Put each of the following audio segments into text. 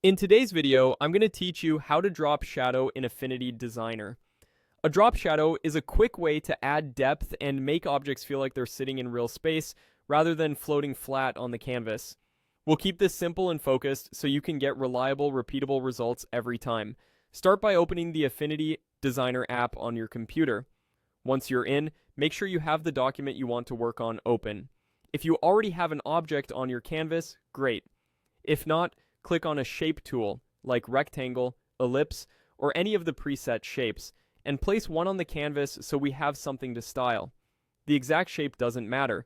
In today's video, I'm going to teach you how to drop shadow in Affinity Designer. A drop shadow is a quick way to add depth and make objects feel like they're sitting in real space rather than floating flat on the canvas. We'll keep this simple and focused so you can get reliable, repeatable results every time. Start by opening the Affinity Designer app on your computer. Once you're in, make sure you have the document you want to work on open. If you already have an object on your canvas, great. If not, click on a shape tool, like rectangle, ellipse, or any of the preset shapes, and place one on the canvas so we have something to style. The exact shape doesn't matter.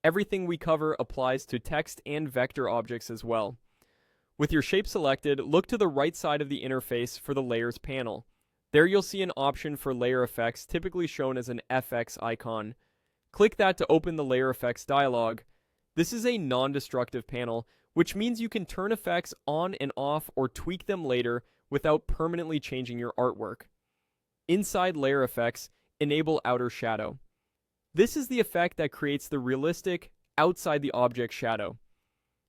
Everything we cover applies to text and vector objects as well. With your shape selected, look to the right side of the interface for the Layers panel. There you'll see an option for layer effects, typically shown as an FX icon. Click that to open the Layer Effects dialog. This is a non-destructive panel, which means you can turn effects on and off or tweak them later without permanently changing your artwork. Inside Layer Effects, enable Outer Shadow. This is the effect that creates the realistic, outside the object shadow.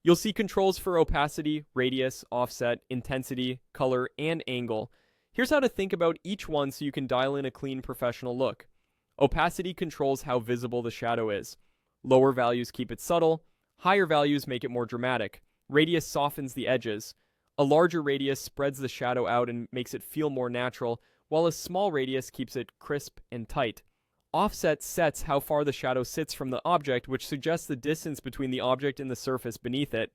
You'll see controls for opacity, radius, offset, intensity, color, and angle. Here's how to think about each one so you can dial in a clean professional look. Opacity controls how visible the shadow is. Lower values keep it subtle. Higher values make it more dramatic. Radius softens the edges. A larger radius spreads the shadow out and makes it feel more natural, while a small radius keeps it crisp and tight. Offset sets how far the shadow sits from the object, which suggests the distance between the object and the surface beneath it.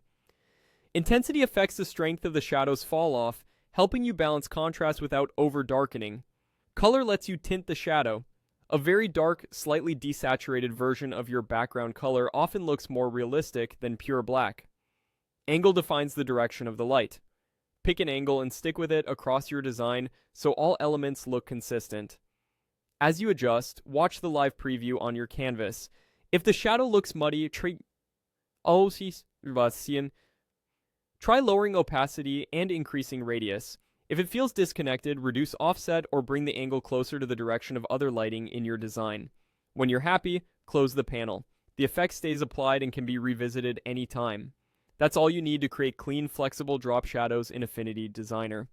Intensity affects the strength of the shadow's fall off, helping you balance contrast without over-darkening. Color lets you tint the shadow. A very dark, slightly desaturated version of your background color often looks more realistic than pure black. Angle defines the direction of the light. Pick an angle and stick with it across your design so all elements look consistent. As you adjust, watch the live preview on your canvas. If the shadow looks muddy, try lowering opacity and increasing radius. If it feels disconnected, reduce offset or bring the angle closer to the direction of other lighting in your design. When you're happy, close the panel. The effect stays applied and can be revisited anytime. That's all you need to create clean, flexible drop shadows in Affinity Designer.